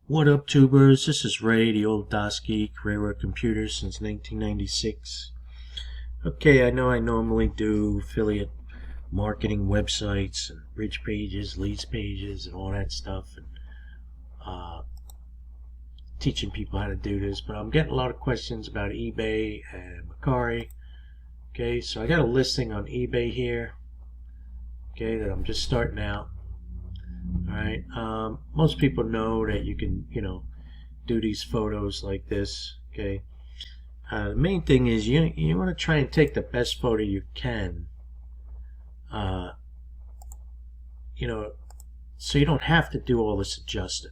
What up, tubers? This is Ray, the old DOS Geek, Railroad Computers since 1996. Okay, I know I normally do affiliate marketing websites and bridge pages, leads pages, and all that stuff, and teaching people how to do this, but I'm getting a lot of questions about eBay and Mercari. Okay, so I got a listing on eBay here, okay, that I'm just starting out. Alright, most people know that you can, do these photos like this, okay. The main thing is you want to try and take the best photo you can, so you don't have to do all this adjusting.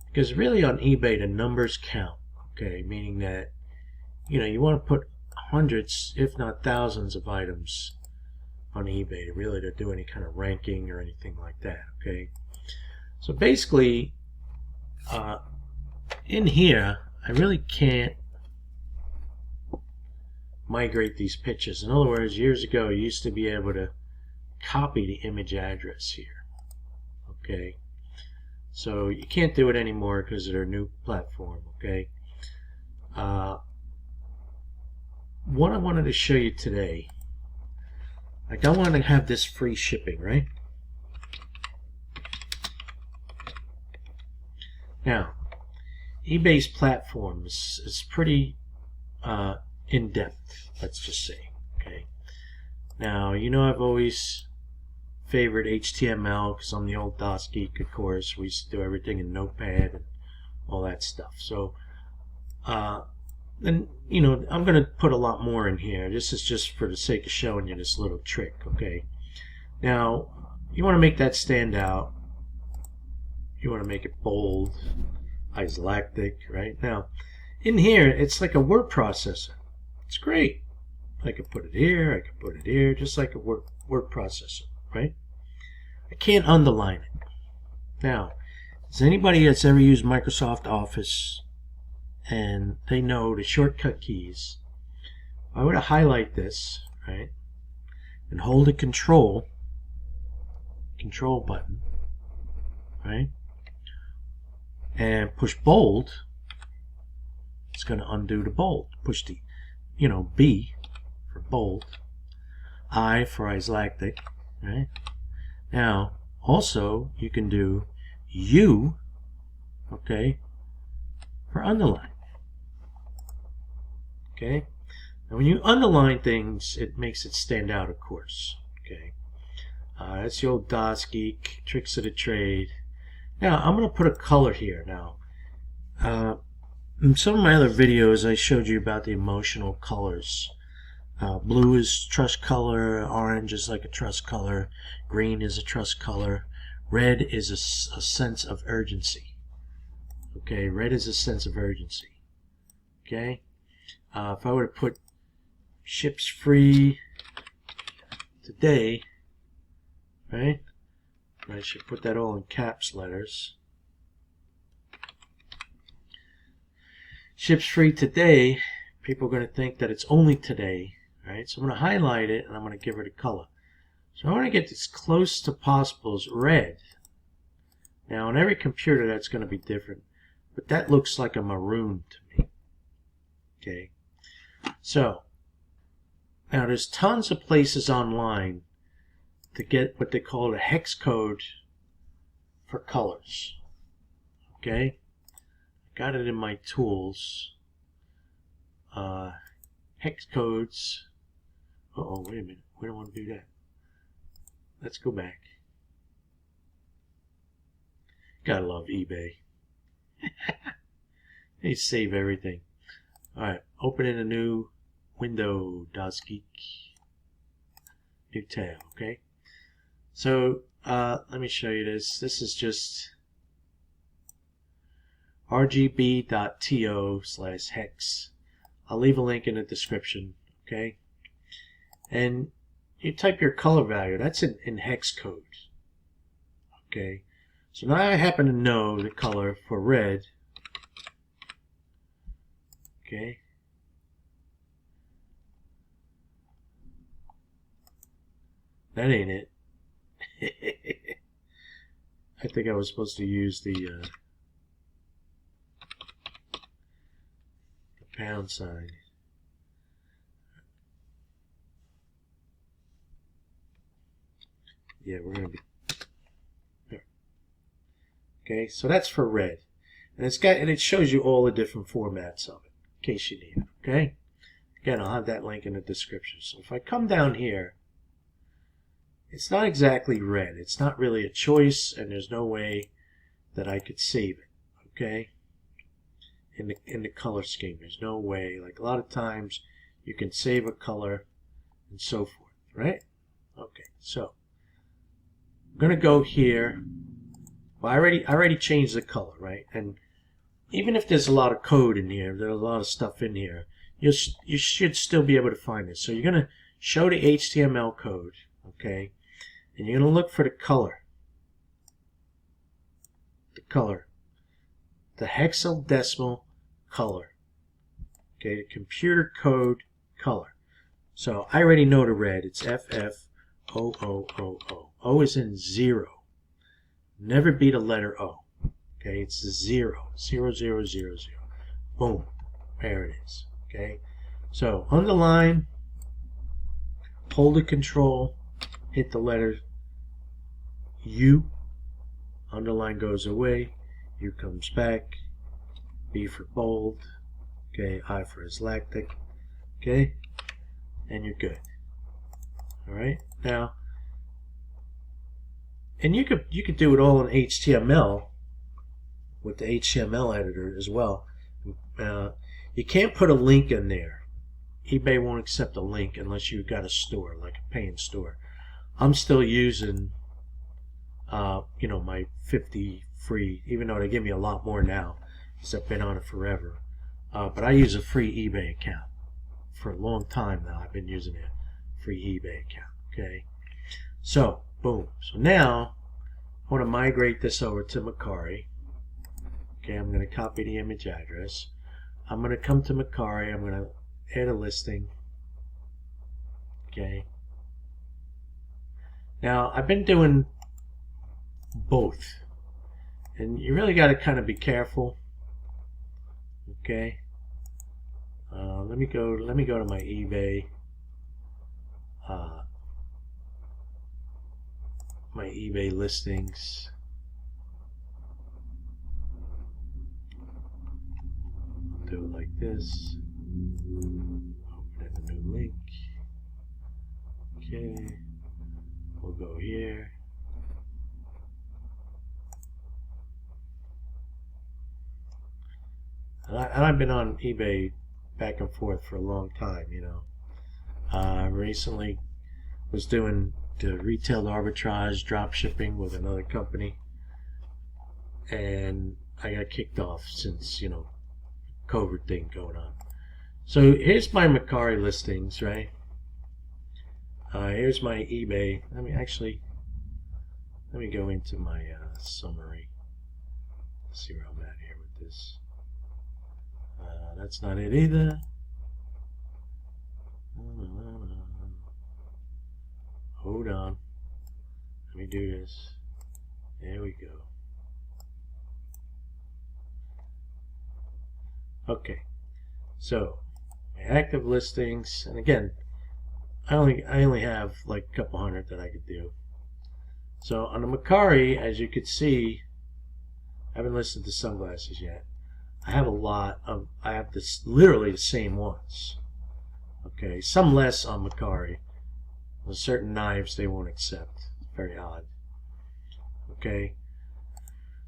Because really on eBay the numbers count, okay, meaning that, you want to put hundreds, if not thousands of items on eBay to do any kind of ranking or anything like that, okay. So basically, in here, I really can't migrate these pictures. In other words, years ago, you used to be able to copy the image address here, okay. So you can't do it anymore because of their new platform, okay. What I wanted to show you today, like I want to have this free shipping, right? Now, eBay's platform is pretty in-depth, let's just say, okay? Now, I've always favored HTML because I'm the old DOS geek, of course. We used to do everything in Notepad and all that stuff. So, then, I'm going to put a lot more in here. This is just for the sake of showing you this little trick, okay? Now, you want to make that stand out. You want to make it bold, islactic, right? Now, in here, it's like a word processor. It's great. I could put it here, I could put it here, just like a word processor, right? I can't underline it. Now, is anybody that's ever used Microsoft Office and they know the shortcut keys, if I were to highlight this, right, and hold the control button, right, and push bold, it's going to undo the bold. Push the, B for bold, I for islactic, right? Now, also, you can do U, okay, for underline, okay? Now, when you underline things, it makes it stand out, of course, okay? That's the old DOS Geek, tricks of the trade. Now, I'm going to put a color here now. In some of my other videos, I showed you about the emotional colors. Blue is trust color, orange is like a trust color, green is a trust color, red is a sense of urgency. Okay, red is a sense of urgency. Okay, if I were to put ships free today, right? I should put that all in caps letters. Ships free today, people are going to think that it's only today, right? So I'm going to highlight it and I'm going to give it a color. So I want to get as close to possible as red. Now on every computer that's going to be different, but that looks like a maroon to me. Okay, so now there's tons of places online to get what they call a hex code for colors. Okay, got it in my tools. Hex codes. Uh-oh, wait a minute. We don't want to do that. Let's go back. Gotta love eBay. They save everything. Alright, open in a new window, DOS Geek. New tab, okay? So, let me show you this. This is just rgb.to/hex. I'll leave a link in the description, okay? And you type your color value. That's in hex code, okay? So now I happen to know the color for red, okay? That ain't it. I think I was supposed to use the pound sign. Yeah, we're going to be there. Okay, so that's for red. And it shows you all the different formats of it, in case you need it. Okay? Again, I'll have that link in the description. So if I come down here, it's not exactly red. It's not really a choice, and there's no way that I could save it. Okay? In the color scheme, there's no way. Like a lot of times, you can save a color and so forth, right? Okay, so I'm gonna go here. Well, I already changed the color, right? And even if there's a lot of code in here, there's a lot of stuff in here, you should still be able to find it. So you're gonna show the HTML code, okay? And you're gonna look for the color. The hexadecimal color. Okay, the computer code color. So I already know the red. It's FFOOOO. O is in 0. Never be the letter O. Okay, it's 0. 0, 0, 0, 0. Boom. There it is. Okay, so underline, hold the control, hit the letter U. Underline goes away. U comes back. B for bold. Okay, I for Islactic. Okay, and you're good. All right, now, and you could do it all in HTML with the HTML editor as well. You can't put a link in there. eBay won't accept a link unless you've got a store, like a paying store. I'm still using, my 50 free, even though they give me a lot more now, because I've been on it forever. But I use a free eBay account. For a long time now, I've been using a free eBay account. Okay, so boom. So now I want to migrate this over to Mercari. Okay, I'm going to copy the image address. I'm going to come to Mercari. I'm going to add a listing. Okay. Now I've been doing both, and you really got to kind of be careful. Okay. Let me go to my eBay. My eBay listings. Do it like this. Open a new link. Okay. We'll go here. And I've been on eBay back and forth for a long time, recently was doing the retail arbitrage drop shipping with another company, and I got kicked off since COVID thing going on. So here's my Mercari listings, right? Here's my eBay. Let me go into my summary. Let's see where I'm at here with this. That's not it either. Hold on. Let me do this. There we go. Okay. So my active listings, and again, I only have like a couple hundred that I could do. So on the Mercari, as you could see, I haven't listed the sunglasses yet. I have literally the same ones. Okay, some less on Mercari. With certain knives they won't accept. Very odd. Okay,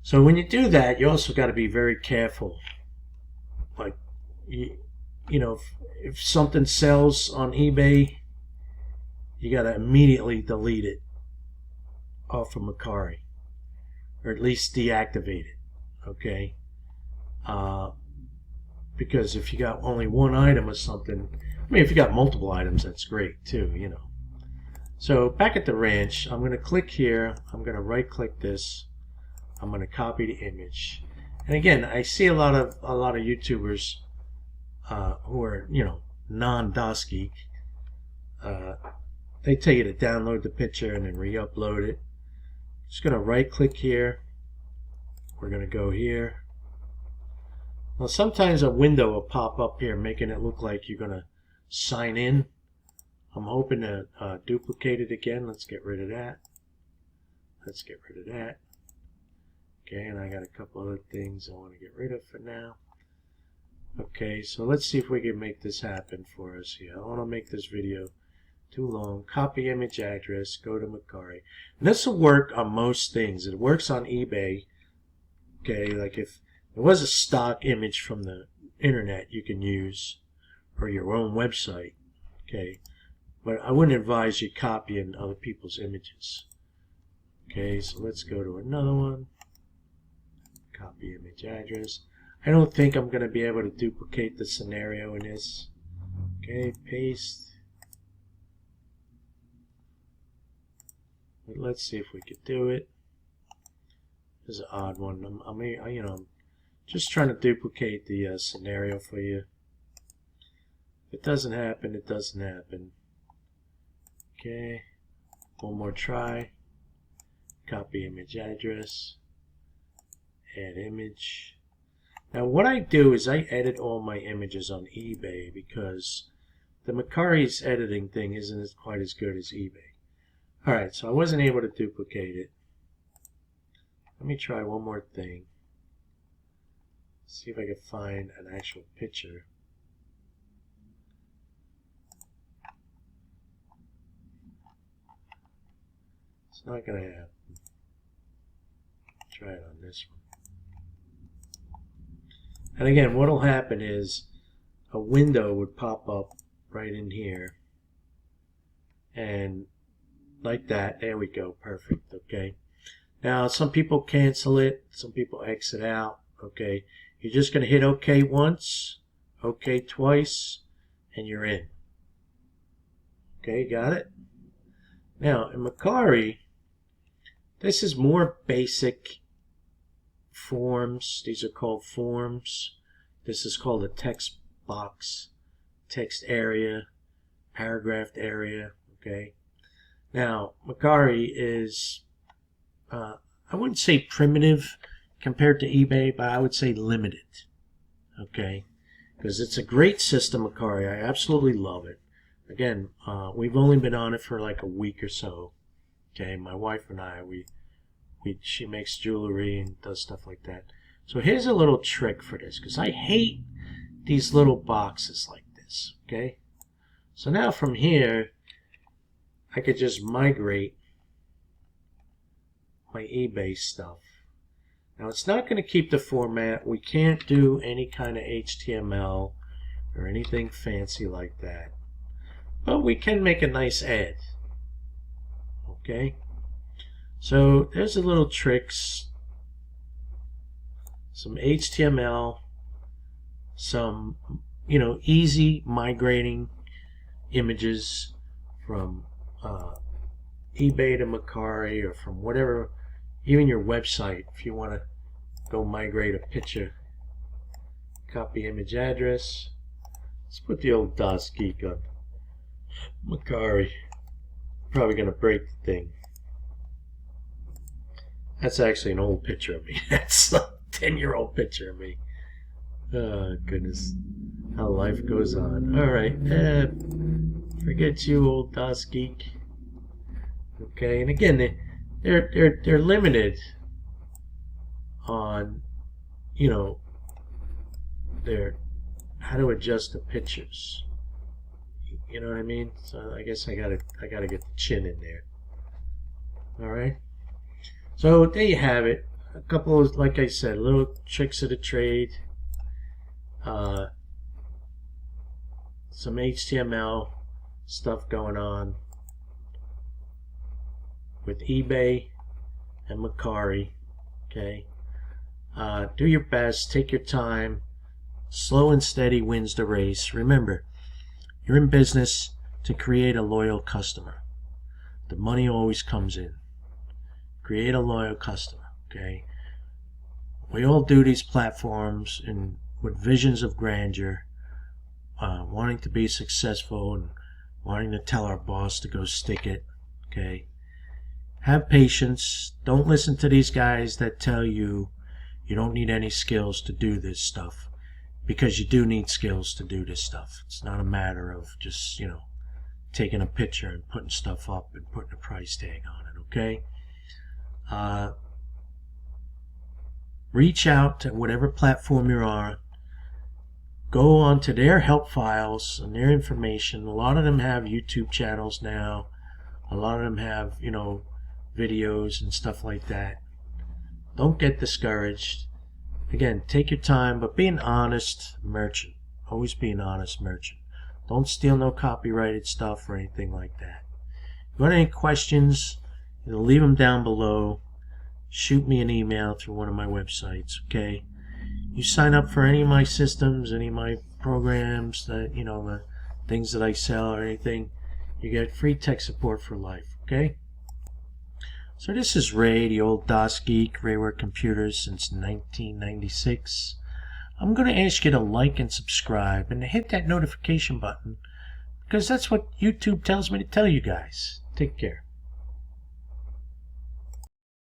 so when you do that, you also got to be very careful. Like, if something sells on eBay, you got to immediately delete it off of Mercari, or at least deactivate it. Okay. Because if you got only one item or something, if you got multiple items, that's great too, So back at the ranch, I'm going to click here. I'm going to right click this. I'm going to copy the image. And again, I see a lot of YouTubers who are non-DOS Geek. They tell you to download the picture and then re-upload it. Just going to right click here. We're going to go here. Well, sometimes a window will pop up here making it look like you're going to sign in. I'm hoping to duplicate it again. Let's get rid of that. Let's get rid of that. Okay, and I got a couple other things I want to get rid of for now. Okay, so let's see if we can make this happen for us here. I don't want to make this video too long. Copy image address, go to Mercari. And this will work on most things. It works on eBay. Okay, like if there was a stock image from the internet you can use, or your own website. Okay, but I wouldn't advise you copying other people's images. Okay, so let's go to another one. Copy image address. I don't think I'm going to be able to duplicate the scenario in this. Okay, paste. But let's see if we could do it. This is an odd one. I'm just trying to duplicate the scenario for you. If it doesn't happen, it doesn't happen. Okay, one more try. Copy image address. Add image. Now what I do is I edit all my images on eBay because the Mercari's editing thing isn't quite as good as eBay. Alright, so I wasn't able to duplicate it. Let me try one more thing. See if I can find an actual picture. It's not going to happen. Try it on this one. And again, what will happen is a window would pop up right in here. And like that. There we go. Perfect. Okay. Now, some people cancel it. Some people exit out. Okay. You're just going to hit OK once, OK twice, and you're in. Okay, got it? Now, in Mercari, this is more basic forms. These are called forms. This is called a text box, text area, paragraphed area. Okay. Now, Mercari is, I wouldn't say primitive compared to eBay, but I would say limited. Okay. Because it's a great system, Mercari. I absolutely love it. Again, we've only been on it for like a week or so. Okay. My wife and I, she makes jewelry and does stuff like that. So here's a little trick for this, because I hate these little boxes like this. Okay. So now from here, I could just migrate my eBay stuff. Now it's not going to keep the format. We can't do any kind of HTML or anything fancy like that. But we can make a nice ad. Okay. So there's a little tricks. Some HTML. Some, easy migrating images from eBay to Mercari, or from whatever, even your website, if you want to go migrate a picture. Copy image address. Let's put the old Geek on Mercari. Probably going to break the thing. That's actually an old picture of me. That's a 10-year-old picture of me. Oh, goodness. How life goes on. Alright. Forget you, old Geek. Okay, and again, they're limited on, their how to adjust the pictures. You know what I mean? So I guess I gotta get the chin in there. All right. So there you have it. A couple of, like I said, little tricks of the trade. Some HTML stuff going on with eBay and Mercari. Okay. Do your best. Take your time. Slow and steady wins the race. Remember, you're in business to create a loyal customer. The money always comes in. Create a loyal customer. Okay. We all do these platforms and with visions of grandeur, wanting to be successful and wanting to tell our boss to go stick it. Okay. Have patience. Don't listen to these guys that tell you you don't need any skills to do this stuff. because you do need skills to do this stuff. It's not a matter of just, taking a picture and putting stuff up and putting a price tag on it, okay? Reach out to whatever platform you're on. Go on to their help files and their information. A lot of them have YouTube channels now. A lot of them have, videos and stuff like that. Don't get discouraged. Again, take your time, but be an honest merchant. Always be an honest merchant. Don't steal no copyrighted stuff or anything like that. If you want any questions, leave them down below. Shoot me an email through one of my websites, okay? You sign up for any of my systems, any of my programs, that the things that I sell or anything, you get free tech support for life, okay? So this is Ray, the old DOS geek, Rayware Computers since 1996. I'm going to ask you to like and subscribe and to hit that notification button, because that's what YouTube tells me to tell you guys. Take care.